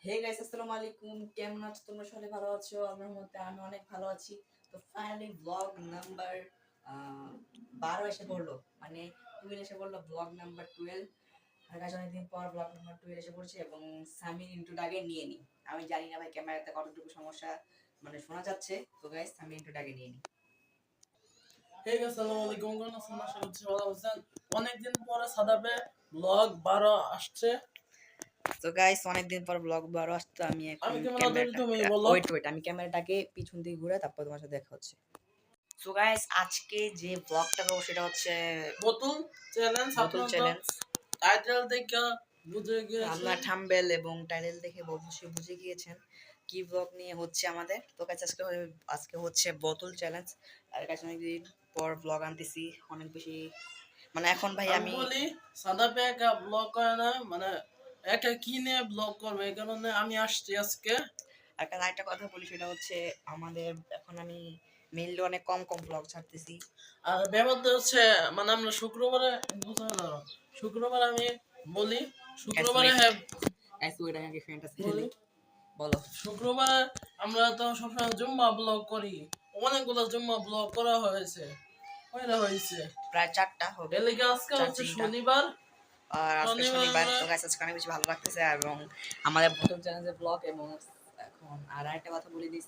Hey guys, আসসালামু আলাইকুম। কেমন আছো তোমরা? সবাই ভালো আছো? আমার মতে আমি অনেক ভালো আছি। তো ফাইনালি ব্লগ নাম্বার 12 এসে পড়লো, মানে 12 এসে পড়লো, ব্লগ নাম্বার 12। আর গাইস অনেকদিন পর ব্লগ নাম্বার 12 এসে পড়ছে এবং সামির ইন্ট্রোটা আগে নিয়ে নিই। আমি জানি না ভাই ক্যামেরাতে কতটুকু সমস্যা মানে শোনা যাচ্ছে। তো গাইস আমি ইন্ট্রোটা আগে নিয়ে নিই। হে গাইস, আসসালামু আলাইকুম। কেমন আছেন? আশা করছি ভালো আছেন। অনেকদিন পরে সাদাবে ব্লগ 12 আসছে। তো গাইস অনেকদিন পর ব্লগ 12 আসছে। আমি এখন আমি কেমন আছি ক্যামেরাটা তুমি বলো। ওয়েট আমি ক্যামেরাটাকে পিছন দিকে ঘুরে তারপর তোমার সাথে দেখা হচ্ছে। সো গাইস আজকে যে ব্লগটা করবো সেটা হচ্ছে বোতল চ্যালেঞ্জ। বোতল আপনারা তো চ্যালেঞ্জ। টাইটেল দেখে বুঝে গিয়েছেন। আপনার থাম্বনেল এবং টাইটেল দেখে অবশ্যই বুঝে গিয়েছেন কি ব্লগ নিয়ে হচ্ছে আমাদের। তো গাইস আজকে হচ্ছে বোতল চ্যালেঞ্জ। আর গাইস অনেকদিন পর ব্লগ আনতেছি, অনেক বেশি মানে এখন ভাই আমি আমি বলি সাদাবে একা ব্লগ করে না, মানে একা কি নিয়ে ব্লগ করবে, এই কারণে আমি আসছি আজকে। আর একটা কথা বলি, সেটা হচ্ছে আমাদের এখন আমি মেইনলি অনেক কম কম ব্লগ ছাড়তেছি। আর ব্যাপারটা হচ্ছে মানে আমরা শুক্রবারে শুক্রবারে আমি বলি শুক্রবারে আগে ফ্রেন্ডটা বলি বলো। শুক্রবার আমরা তো সবসময় জুম্মা ব্লগ করি। অনেকগুলো জুম্মা ব্লগ করা হয়েছে। প্রায় 4টা হবে, এদিকে আজকে 4 হচ্ছে 3টা। শনিবার। আর আজকে শনিবার শনিবার। আমরা তো গাইস আজকে অনেক বেশি ভালো লাগতেছে এবং আমাদের প্রথম চ্যালেঞ্জের ব্লগ। এবং এখন আর একটা কথা বলে দিই,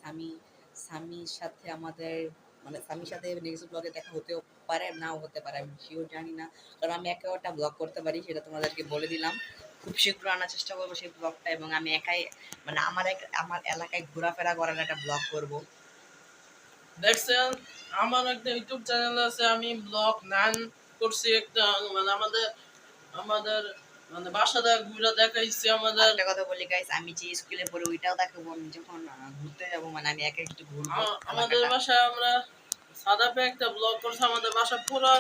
সামির সাথে আমাদের মানে সামির সাথে নেক্সট ব্লগে দেখা হতেও পারে, নাও হতে পারে, আমি শিওর জানি না। কারণ আমি একা একটা ব্লগ করতে পারি, সেটা তোমাদেরকে বলে দিলাম। খুব শীঘ্র আনার চেষ্টা করবো সেই ব্লগটা, এবং আমি একাই মানে আমার এলাকায় ঘোরাফেরা করার একটা ব্লগ করব। দেখছেন আমার একটা ইউটিউব চ্যানেল আছে, আমি ব্লগ 9 করছি একটা, মানে আমাদের আমাদের মানে বাসাটা ঘুরে দেখাইছি আমাদের। একটা কথা বলি গাইস, আমি যে স্কুলে পড়ি ওইটাও দেখাবো। আমি যখন ঘুরতে যাবো মানে আমি একা একটু ঘুরবো আমাদের এলাকাটা। বাসায় আমরা সাদাপে একটা ব্লগ করছি, আমাদের বাসা পুরো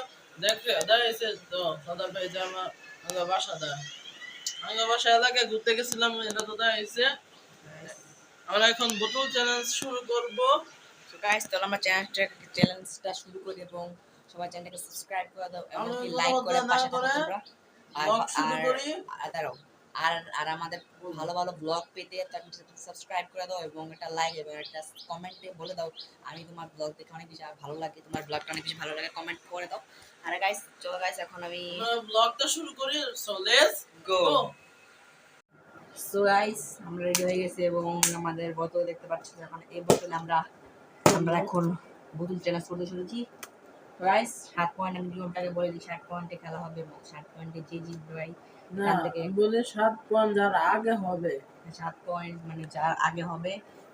দেখাইছে। তো সাদাপে যে আমার বাসাটা, আমার বাসা এলাকায় ঘুরতে গেছিলাম, এটা তো দেখাইছে। আমরা এখন বোতল চ্যালেঞ্জ শুরু করব। তো গাইস তাহলে আমরা চ্যালেঞ্জটা শুরু করি এবং সবাই চ্যানেলটাকে সাবস্ক্রাইব করে দাও এবং আমরা কি কোনো লাইক করে কথা না পাশে থাকো করে তোমরা। আর ব্লগ শুরু আর করি। আর দাঁড়াও, আর আর আমাদের ভালো ভালো ব্লগ পেতে সাবস্ক্রাইব করে দাও এবং একটা লাইক এবং একটা কমেন্টে বলে দাও আমি তোমার ব্লগ দেখে অনেক বেশি ভালো লাগে, তোমার ব্লগটা অনেক বেশি ভালো লাগে, কমেন্ট করে দাও। আর গাইস চলো গাইস এখন আমি আমরা ব্লগটা শুরু করি। So let's go. Go. So guys আমরা রেডি হয়ে গেছি এবং আমাদের বোতল দেখতে পাচ্ছি। এখন এই বোতলে আমরা আমরা এখন বোতল চ্যালেঞ্জ করতে চলেছি। গাইস 7 পয়েন্ট আমি নিয়মটাকে বলে দিই, 7 পয়েন্টে খেলা হবে এবং 7 পয়েন্টে যে জিতবে ভাই না, এখান থেকে আমি বলি 7 পয়েন্ট যার আগে হবে। 7 পয়েন্ট মানে যার আগে হবে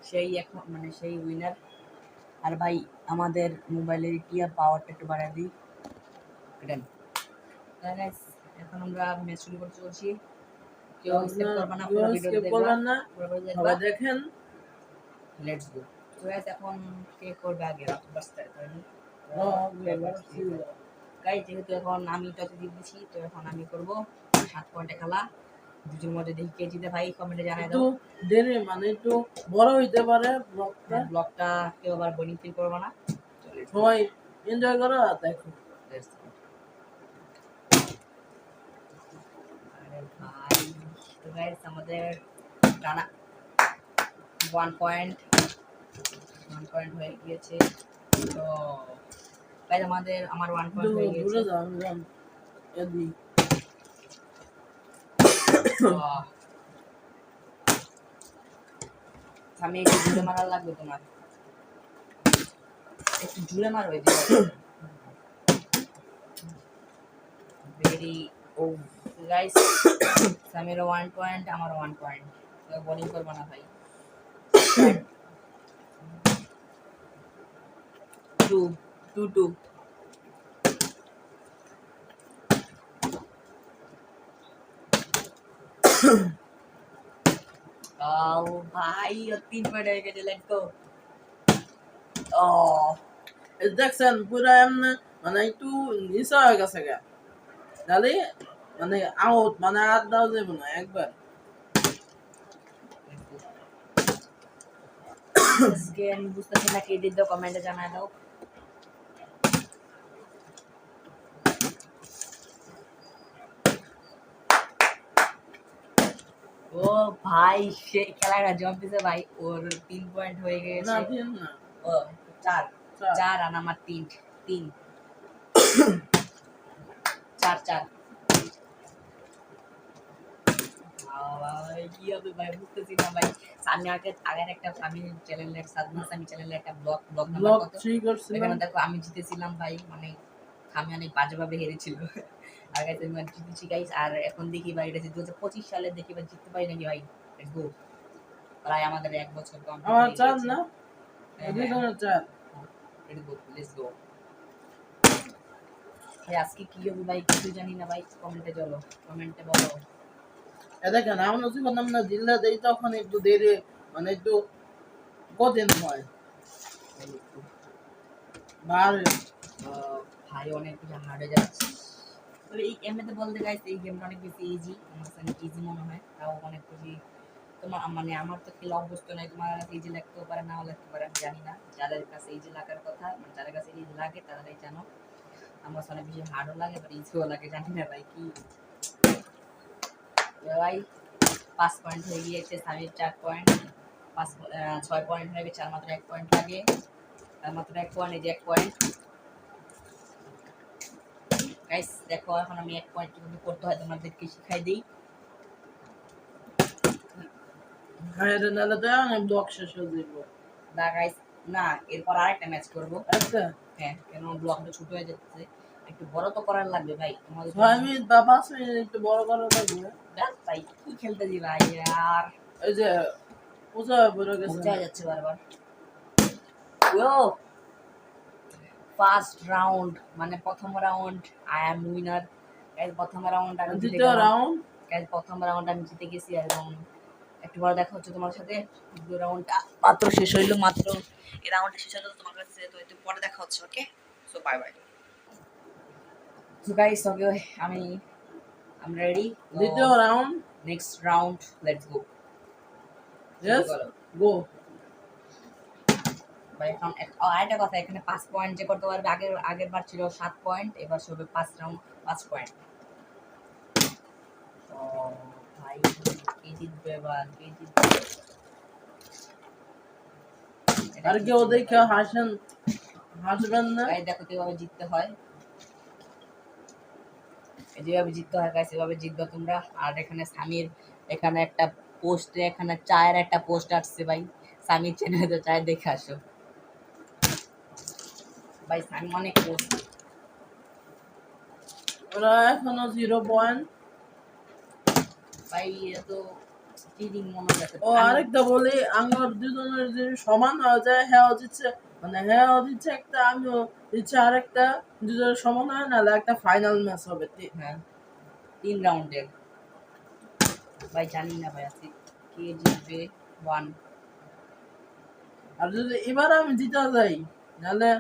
সেই এখন মানে সেই উইনার। আর ভাই আমাদের মোবাইলের টিআর পাওয়ারটা একটু বাড়ায় দিই। এটা গাইস এখন আমরা ম্যাচ শুরু করতে চলছি। কেউ স্কিপ করবে না, পুরো ভিডিও স্কিপ দেখবা, করবেন না, পুরো ভিডিও দেখবা। সবাই দেখেন। Let's go. তো গাইস এখন কে করবে আগে? রাত বাজতে তাই গাইস যেহেতু এখন আমি টসে জিতেছি, তো এখন আমি করব। 7 পয়েন্টে খেলা, দুজনের মধ্যে দেখি কে জিতে ভাই কমেন্টে জানাই একটু দাও। দেরি মানে একটু বড় হইতে পারে ব্লগটা। ব্লগটা কেউ আবার বোরিং ফিল করবে না। সবাই এনজয় করো আর দেখো। Let's go. আরে ভাই তো গাইস আমাদের টানা 1 পয়েন্ট হয়ে গিয়েছে। তো গাইস আমার 1 পয়েন্ট হয়ে গিয়েছে। দূরে যাও এদি। আমি একটু জুড়ে মারা লাগবে তোমার, একটু জুড়ে মারো এদিকে। ভেরি ও গাইস সামিরও 1 পয়েন্ট, আমারও 1 পয়েন্ট। তো বোলিং করবো না ভাই। 2-2 ভাই 3 পয়েন্ট হয়ে গেছে। Let's go. দেখছেন পুরো এমনি মানে একটু নিচা হয়ে গেছে গা, তাহলে মানে আউট, মানে আর দাও যাবে না একবার। আমি বুঝতেছি না কে দিত, কমেন্টে জানাই দাও। ও ভাই সে খেলাটা জব দিছে ভাই, ওর 3 পয়েন্ট হয়ে না গেছে। দিন না ও 4 চার। 4 আর আমার 3 3 4 4 ভাই কি হবে ভাই বুঝতেছি না ভাই। আমি আগের একটা আমি চ্যানেলের সাদমান সামি চ্যানেলে একটা ব্লগ নাম্বার ব্লক কত 3 করছিলাম। এখানে দেখো আমি জিতেছিলাম ভাই, মানে আমি অনেক বাজেভাবে হেরেছিল। আর গাইস আমি জিতেছি গাইস, আর এখন দেখি ভাই এটা 2025 সালে দেখি ভাই জিততে পারি নাকি ভাই। Let's go. প্রায় আমাদের 1 বছর কমপ্লিট আমার হয়ে 4 গেছে। না হ্যাঁ দুই হ্যাঁ জনের 4। Let's go let's go. ভাই আজকে কি হবে ভাই কিছু জানি না ভাই, কমেন্টে চলো, কমেন্টে বলো। এ দেখেন আমরা যখন আমরা জিল্লা দেই তখন একটু দেরি মানে একটু কঠিন হয় বাড়ে। ভাই অনেক বেশি হার্ড হয়ে যাচ্ছে। তবে এই এমনিতে বলতে গাইস এই গেমটা অনেক বেশি ইজি, আমার কাছে অনেক ইজি মনে হয়, তাও অনেক বেশি। তোমার মানে আমার তো খেলা অভ্যস্ত নাই, তোমার কাছে ইজি লাগতেও পারে নাও লাগতে পারে আমি জানি না, যাদের কাছে ইজি লাগার কথা মানে যাদের কাছে ইজি লাগে তারাই জানো। আমার কাছে অনেক বেশি হার্ডও লাগে বাট ইজিও লাগে, জানি না ভাই কি। ভাই 5 পয়েন্ট হয়ে গিয়েছে, সামির 4 পয়েন্ট, 6 পয়েন্ট হয়ে গেছে, আর মাত্র 1 পয়েন্ট লাগে, আর মাত্র 1 পয়েন্ট, এই যে 1 পয়েন্ট। গাইস দেখো এখন আমি 1 পয়েন্ট কিভাবে করতে হয় তোমাদেরকে শিখাই দিই। হায়রে নালে দেয় আমি ব্লক শেষ হয়ে যাবো। দা গাইস না, এরপর আরেকটা ম্যাচ করব। একটা হ্যাঁ কেন ব্লকটা ছোট হয়ে যাচ্ছে, একটু বড় তো করার লাগবে ভাই তোমাদের 6 মিনিট বা 5 মিনিট একটু বড় করা লাগবে। দেখ ভাই কি খেলতে দি ভাই আর এই যে পূজা পড়ে গেছে বোঝা যাচ্ছে বারবার। ও ফার্স্ট রাউন্ড মানে প্রথম round I am winner. Guys প্রথম রাউন্ড আমি জিতে দ্বিতীয় গেলাম। রাউন্ড গাইস প্রথম রাউন্ড আমি জিতে গেছি, এবং একটু পরে দেখা হচ্ছে তোমার সাথে। দ্বিতীয় রাউন্ডটা মাত্র শেষ হইলো, মাত্র এই রাউন্ডটা শেষ হলো তোমার কাছে, তো একটু পরে দেখা হচ্ছে। Okay so bye bye. So guys okay I'm ready. দ্বিতীয় round Next round, let's go. Yes go. ভাই এখন আরেকটা কথা, এখানে 5 পয়েন্ট যে করতে পারবে, আগের বার ছিল 7 পয়েন্ট, এবার হবে 5 রাউন্ড 5 পয়েন্ট। তো ভাই কে জিতবে এবার, কে জিতবে? আর কেউ দেখে হাসেন হাসবেন না। গাইস দেখো কিভাবে জিততে হয়, এই যেভাবে জিততে হয় গাইস এভাবে জিতবে তোমরা। আর এখানে সামির এখানে একটা পোস্টে এখানে চায়ের একটা পোস্ট আসছে ভাই, সামির চ্যানেলে তো চায় দেখে আসো ভাই, সামি অনেক পোস্ট। ওরা এখনো 0 পয়েন্ট। ভাই এ তো চিটিং মনে হচ্ছে। ও আরেকটা বলি আমার দুজনের যদি সমান হয়ে যায় হ্যাঁ দিচ্ছে মানে হ্যাঁ দিচ্ছে একটা আমিও দিচ্ছে আরেকটা, দুজনের সমান হয় নাহলে একটা ফাইনাল ম্যাচ হবে। হ্যাঁ 3 রাউন্ডের। ভাই জানি না ভাই আজকে কে জিতবে। 1 আর যদি এবার আমি জিতে যাই নাহলে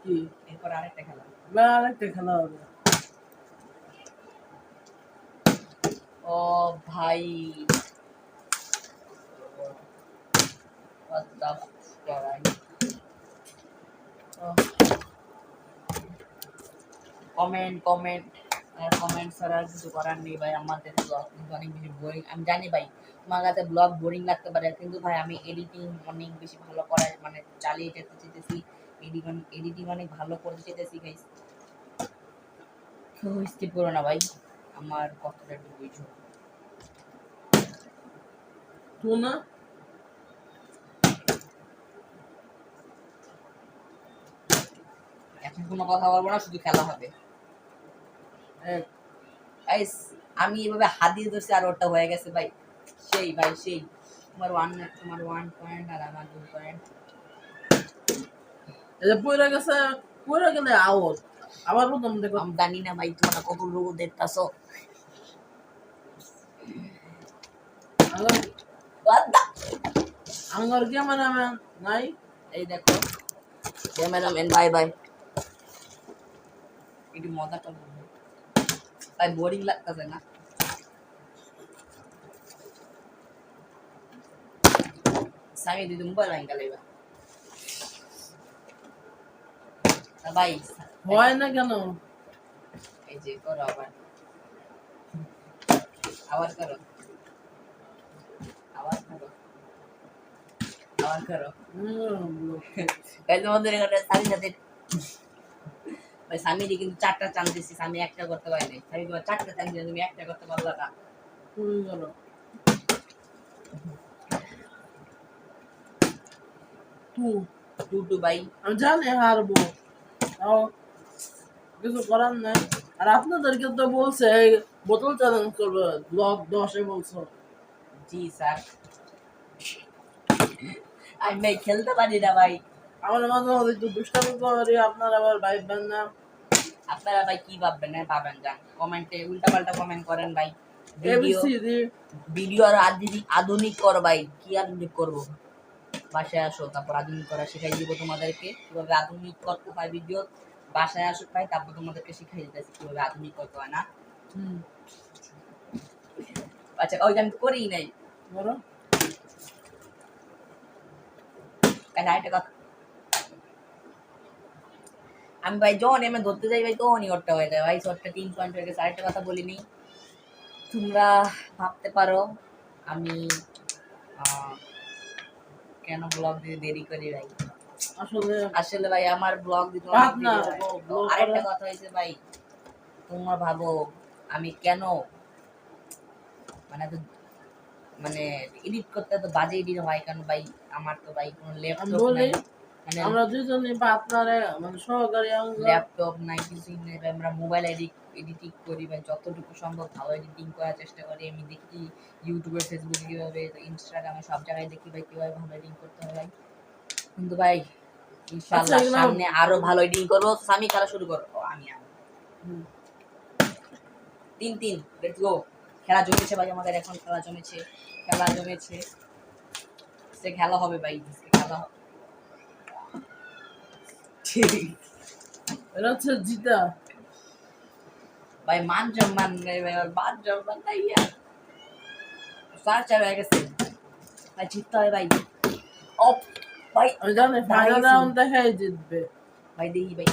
কি এরপর আরেকটা খেলা। এবার আরেকটা খেলা হবে। ও ভাই what the fuck? কমেন্ট আর কমেন্ট ছাড়া আর কিছু করার নেই ভাই, আমাদের ব্লগ কিন্তু অনেক বেশি বোরিং। আমি জানি ভাই তোমার কাছে ব্লগ বোরিং লাগতে পারে, কিন্তু ভাই আমি এডিটিং অনেক বেশি ভালো করার মানে চালিয়ে যেতে চেয়েছি, এডিটিং অনেক ভালো করতে চেয়েছি গাইস। কেউ স্কিপ করো না ভাই, আমার কথাটা একটু বুঝো। তুই না এখন কোনো কথা বলবো না, শুধু খেলা হবে। এক গাইস আমি এভাবে হাত দিয়ে ধরছি আর ওটা হয়ে গেছে ভাই, সেই ভাই সেই। তোমার 1 পয়েন্ট আর আমার 2 পয়েন্ট। এটা পড়ে গেলে আউট। আবার প্রথম দেখো আমি জানি না ভাই তোমরা কত লোক দেখতাছো। আঙ্গর What the? আঙ্গর ক্যামেরাম্যান নাই। এই দেখো ক্যামেরাম্যান বাই বাই। একটু মজা করবো তাই বোরিং লাগতেছে না। সামি দিদি মোবাইল ভাঙ গেল এবার ভাই। হয় না কেন এই যে করো আবার, আবার করো। অন করো। ব্লক ভাই তোমাদের এখানে স্বামীর সাথে ভাই স্বামীরই কিন্তু 4টা চান্স দিচ্ছি, স্বামী একটা করতে পারে নাই। স্বামী তোমার 4টা চান্স দিলে তুমি একটা করতে পারলা না। শুরু করো। টু 2-2 ভাই। আমি জানি হারবো, তাও কিছু করার নাই। আর আপনাদেরকে তো বলছে এই বোতল চ্যালেঞ্জ করবে, ব্লক 10-এ বলছো। জি স্যার। আমি ভাই খেলতে পারি না ভাই। আমার মাঝে মাঝে একটু দুষ্টামি করি, আপনারা আবার ভাববেন না। আপনারা ভাই কি ভাববেন না ভাবেন, যান কমেন্টে উল্টাপাল্টা কমেন্ট করেন ভাই। ভিডিও ABCD ভিডিও আর আধুনিক আধুনিক কর ভাই, কি আধুনিক করবো? বাসায় আসো, তারপর আধুনিক করা শিখাই দিব তোমাদেরকে, কিভাবে আধুনিক করতে হয় ভিডিও। বাসায় আসো ভাই, তারপর তোমাদেরকে শিখাই দিতেছি কিভাবে আধুনিক করতে হয় না। আচ্ছা ওই আমি তো করিই নাই। বলো। কেন আরেকটা কথা, আমি ভাই যখন এমে ধরতে যাই ভাই তখনই ওরটা হয়ে যায় ভাই, শর্টটা 3 পয়েন্ট হয়ে গেছে। আরেকটা কথা বলিনি, তোমরা ভাবতে পারো আমি কেন ব্লগ দিতে দেরি করি ভাই। আসলে আসলে ভাই আমার ব্লগ দিতে অনেক পাপ না, দেরি হয়। ব্লগ আরেকটা করা। কথা হয়েছে ভাই, তোমরা ভাবো আমি কেন মানে এত মানে এডিট করতে এত বাজে এডিট হয় কেন ভাই? আমার তো ভাই কোনো আমি ল্যাপটপ বলি, নাই, মানে আমরা দুজনই পার্টনারে মানে সহকারী অঙ্গ। ল্যাপটপ নাই, কিছুই নেই ভাই। আমরা মোবাইল এডিটিং করি ভাই, যতটুকু সম্ভব ভালো এডিটিং করার চেষ্টা করি। আমি দেখি ইউটিউবে, ফেসবুকে কিভাবে, ইনস্টাগ্রামে সব জায়গায় দেখি ভাই কিভাবে ভালো এডিটিং করতে হয় ভাই। কিন্তু ভাই আচ্ছা, ইনশাআল্লাহ এগুলো সামনে আরো ভালো এডিটিং করবো। আমি খেলা শুরু করবো, আমি 3-3 লেটস গো। খেলা জমেছে ভাই আমাদের, এখন খেলা জমেছে, খেলা জমেছে। সে খেলা হবে ভাই, আজকে খেলা হবে। এটা হচ্ছে জিতা। ভাই মান সম্মান নেই ভাই, আমার মান সম্মান নাই আর। 4-4 হয়ে গেছে ভাই, জিততে হয় ভাই। ও ভাই আমি জানি ফাইনাল দাঁড়াইছি রাউন্ড দেখাই জিতবে। ভাই, দেখি ভাই।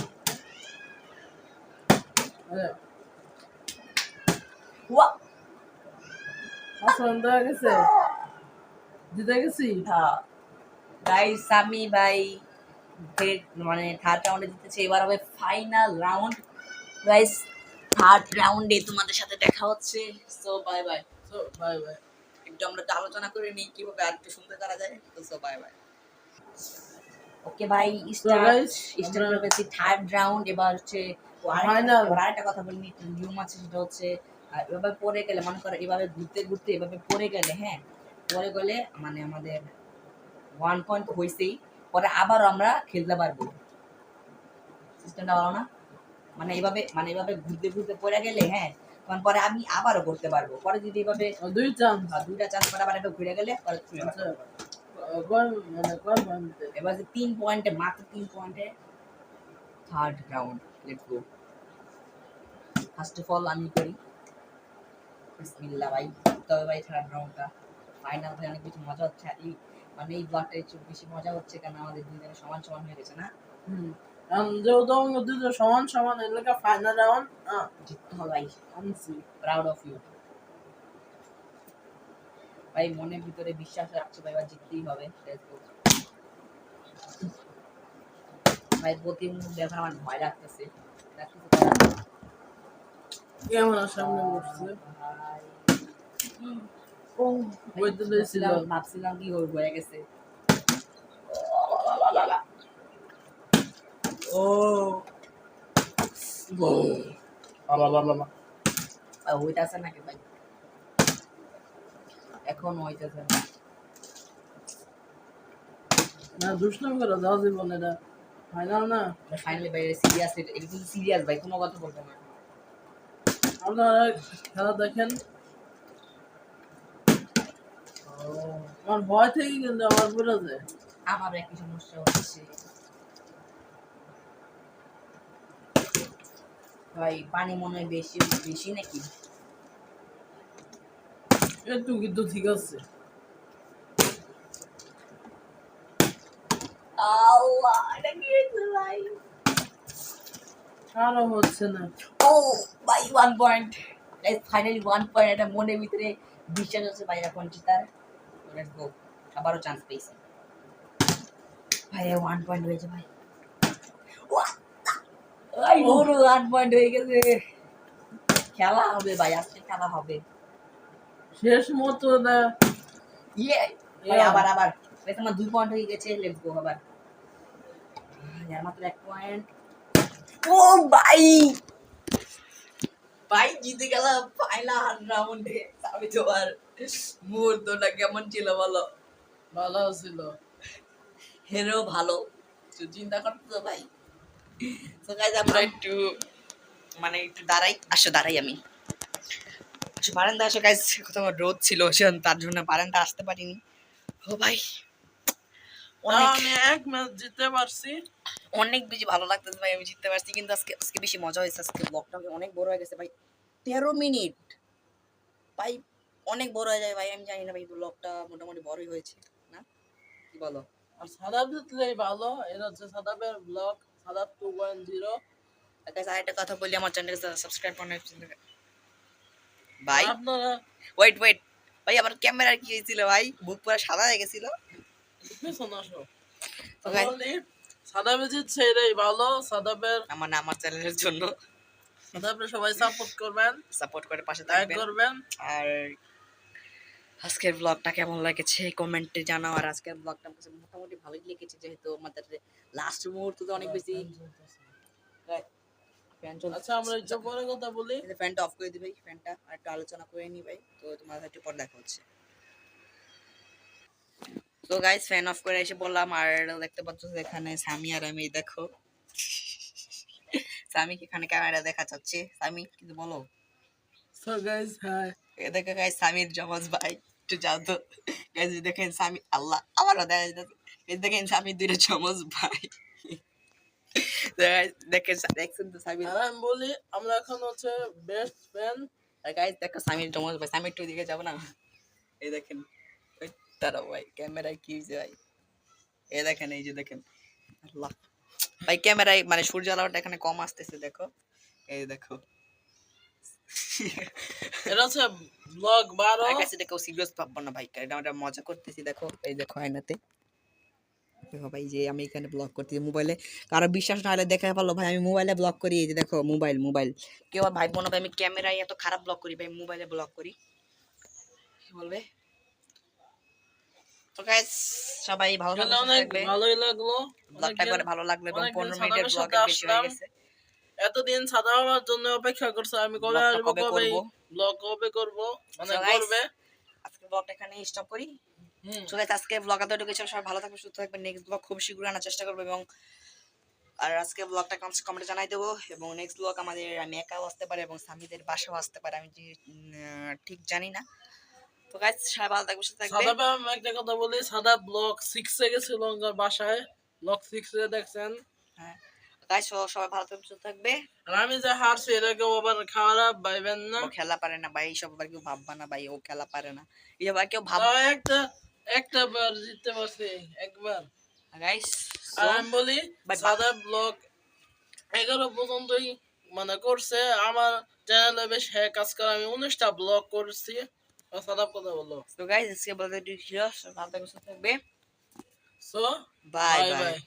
ওয়া আসন দেওয়া গেছে, জিতে গেছি। হ্যাঁ গাইস, সামি ভাই মানে থার্ড রাউন্ডে জিতেছে। এবার হবে ফাইনাল রাউন্ড গাইস। থার্ড রাউন্ডে তোমাদের সাথে দেখা হচ্ছে। So bye bye. So bye by. একটু আমরা একটু আলোচনা করে নিই কিভাবে আর একটু সুন্দর করা যায়। তো সো বাই বাই। ওকে ভাই, তো স্টার্ট গাইস স্টার্ট আমরা করেছি থার্ড রাউন্ড। এবার হচ্ছে ফাইনাল। আরেকটা কথা বলিনি, নিয়ম আছে, সেটা হচ্ছে এভাবে পড়ে গেলে, মনে করো এভাবে ঘুরতে ঘুরতে এভাবে পড়ে গেলে, হ্যাঁ পড়ে গেলে মানে আমাদের 1 পয়েন্ট তো হয়েছেই, পরে আবারও আমরা খেলতে পারবো। সিস্টেমটা ভালো না? মানে এভাবে ঘুরতে ঘুরতে পড়ে গেলে, হ্যাঁ তখন পরে আমি আবারও করতে পারবো। পরে যদি এভাবে 2 চান্স। 2টা চান্স পরে আবার একটু ঘুরে গেলে পরে তুমি আবার আচ্ছা, করতে পারবে। কোন পয়েন্টে? এবার যে 3 পয়েন্টে, মাত্র 3 পয়েন্টে third round. Let's go. First of all আমি করি বিসমিল্লাহ ভাই। তবে ভাই থার্ড রাউন্ডটা ফাইনাল ভাই অনেক বেশি মজা হচ্ছে। আর এই মানে এই ব্লগটা একটু বেশি মজা হচ্ছে কারণ আমাদের দুজনের সমান সমান হয়ে গেছে না। যেহেতু আমাদের দুজন সমান সমান, এর লেগে ফাইনাল রাউন্ড জিততে হবে ভাই, আনছি। প্রাউড অফ ইউ ভাই। মনের ভিতরে বিশ্বাস রাখছো ভাই, এবার জিততেই হবে। Let's go। ভাই প্রতি মুহূর্তে এখন আমার ভয় লাগতেছে। ক্যামেরার সামনে বসছে। ও বইতে দিয়েছিল। ভাবছিলাম কি হয়ে হয়ে গেছে। ও হইতাছে নাকি ভাই? এখন হইতাছে না। না দুষ্টামি করে যাও জীবন, এটা ফাইনাল না। ফাইনালি ভাই সিরিয়াস, এটা কিন্তু সিরিয়াস ভাই, কোনো কথা বলবো না। আপনারা খেলা দেখেন। আমার ভয় থেকে কিন্তু আমার বুঝা যায়। আমার একই সমস্যা হচ্ছে ভাই, পানি মনে হয় বেশি বেশি নাকি? একটু কিন্তু ঠিক আছে। আল্লাহ, এটা কি হইছে ভাই? আরো হচ্ছে না। ও ভাই 1 পয়েন্ট গাইস, ফাইনালি 1 পয়েন্ট। এটা মনের ভিতরে বিশ্বাস আছে ভাই এখন জেতার। লেটস গো, আবারও চান্স পেয়েছি। ভাই 1 পয়েন্ট হয়েছে ভাই। ভাই বড় 1 পয়েন্ট হয়ে গেছে। খেলা হবে ভাই, আজকে খেলা হবে। শেষ মতো না ইয়ে ভাই আবার আবার ভাই তোমার 2 পয়েন্ট হয়ে গেছে, লেটস গো আবার। আর মাত্র 1 পয়েন্ট। ও ভাই ভাই জিতে গেলাম ফাইনাল রাউন্ডে। আমি তোমার মুহূর্তটা কেমন ছিল বলো? ভালো ছিল। হেরো ভালো তো চিন্তা করতো ভাই। তো গাইজ আমরা একটু মানে একটু দাঁড়াই, আসো দাঁড়াই আমি বারান্দা আসো গাইজ, কোথাও রোদ ছিল তার জন্য বারান্দা আসতে পারিনি। ও ভাই তাও অনেক আমি এক ম্যাচ জিততে পারছি। অনেক বেশি ভালো লাগতেছে ভাই, আমি জিততে পারছি। কিন্তু আজকে আজকে বেশি মজা হয়েছে, আজকে ব্লগটা অনেক বড় হয়ে গেছে ভাই। 13 মিনিট ভাই, অনেক বড় হয়ে যায় ভাই। আমি জানি না ভাই, ব্লগটা মোটামুটি বড়ই হয়েছে না, কি বলো? আর সাদাব জিতলেই ভালো। এটা হচ্ছে সাদাবের ব্লগ, সাদাব 2.0। গাইস আরেকটা কথা বলি, আমার চ্যানেলকে সাবস্ক্রাইব করে ভাই। আপনারা ওয়েট ওয়েট ভাই, আমার ক্যামেরার কি হয়েছিল ভাই, বুক পুরো সাদা হয়ে গেছিল। পেছনে আসো। তো গাইস বলি সাদাবে জিতছে এটাই ভালো। সাদাবের আমার চ্যানেলের জন্য সাদাবে সবাই সাপোর্ট করবেন, সাপোর্ট করে পাশে লাইক থাকবেন। করবেন। আর আজকের ব্লগটা কেমন লাগেছে কমেন্টে জানাও। আর আজকের ব্লগটা আমার কাছে মোটামুটি ভালোই লেগেছে, যেহেতু আমাদের লাস্ট মুহূর্তে অনেক বেশি ফ্যান চলছে। আচ্ছা আমরা একটু পরে কথা বলি। ফ্যানটা অফ করে দিই ভাই, ফ্যানটা আর একটু আলোচনা করে নি ভাই। তো তোমার সাথে একটু পর দেখা হচ্ছে। তো গাইস ফ্যান অফ করে এসে বললাম, আর দেখতে পাচ্ছ যে এখানে সামি আর আমি, দেখো সামি এখানে ক্যামেরা দেখা যাচ্ছে। সামি কিছু বলো। So guys hi. এ দেখো গাইস সামির জমজ ভাই, একটু যাও তো গাইস। দেখেন সামি, আল্লাহ আমারও দেখা যাচ্ছে। এই দেখেন সামির দুইটা জমজ ভাই। দেখেন দেখছেন তো সামি। আর আমি বলি আমরা এখন হচ্ছে বেস্ট ফ্রেন্ড। আর গাইস দেখো সামির জমজ ভাই। সামি একটু দিকে যাবো না? এই দেখেন, ওই তারা ভাই ক্যামেরায় কি হয়েছে ভাই। এই দেখেন, এই যে দেখেন, আল্লাহ ভাই ক্যামেরায় মানে সূর্য আলোটা এখানে কম আসতেছে, দেখো এই দেখো। এটা হচ্ছে ব্লগ 12। আমার কাছে এটা কেউ সিরিয়াস ভাববো না ভাই, এটা আমরা মজা করতেছি। দেখো এই দেখো আয়নাতে, দেখো ভাই যে আমি এখানে ব্লগ করতেছি মোবাইলে। কারো বিশ্বাস না হলে দেখে ফেলো ভাই, আমি মোবাইলে ব্লগ করি। এই যে দেখো মোবাইল মোবাইল। কেউ ভাই মনে ভাই আমি ক্যামেরায় এত খারাপ ব্লগ করি ভাই, মোবাইলে ব্লগ করি, কি বলবে? তো গাইস সবাই ভালো আসলে অনেক থাকবে। ভালোই লাগলো। ব্লগটা করে ভালো লাগলো এবং অনেকদিন 15 মিনিটের সাদাবের সাথে ব্লগের বেশি হয়ে আসলাম। গেছে। এতদিন সাদা হওয়ার জন্য অপেক্ষা করছে। আমি কবে ব্লগটা আসবো, কবে কবে করব? ব্লগ কবে করব, মানে So guys, করবে। আজকে ব্লগটা এখানে স্টপ করি। হুম। সো গাইস আজকে ব্লগ এতটুকু ছিল। সবাই ভালো থাকবে, সুস্থ থাকবে। নেক্সট ব্লগ খুব শীঘ্রই আনার চেষ্টা করবো। এবং আর আজকে ব্লগটা কমেন্টে জানাই দেবো। এবং নেক্সট ব্লগ আমাদের আমি একাও আসতে পারে এবং সামিদের বাসাও আসতে পারে, আমি যে ঠিক জানি না। তো গাইস সবাই ভালো থাকবে, সুস্থ থাকবে। সাদা আমি একটা কথা বলি, সাদা ব্লগ 6 এ গেছিল ওর বাসায়। ব্লগ 6 এ দেখছেন। হ্যাঁ গাইস সবাই ভালো থাকবে, সুস্থ থাকবে। আর আমি যে হারছি এটাকে আবার খারাপ ভাইবেন না। ও খেলা পারে না ভাই, এইসব আবার কেউ ভাববা না ভাই, ও খেলা পারে না। এই আবার কেউ ভাব তাও একটা বার জিততে পারছি, একবার। গাইস। আর আমি বলি বাই সাদা ব্লগ 11 পর্যন্তই মানে করছে। আমার চ্যানেলে বেশ হ্যাঁ কাজ করে, আমি 19টা ব্লগ করছি। সাদা কথা বলো। তো গাইস আজকে বলতে ছিল, ভালো থাকবে, সুস্থ থাকবে। So bye bye bye. By.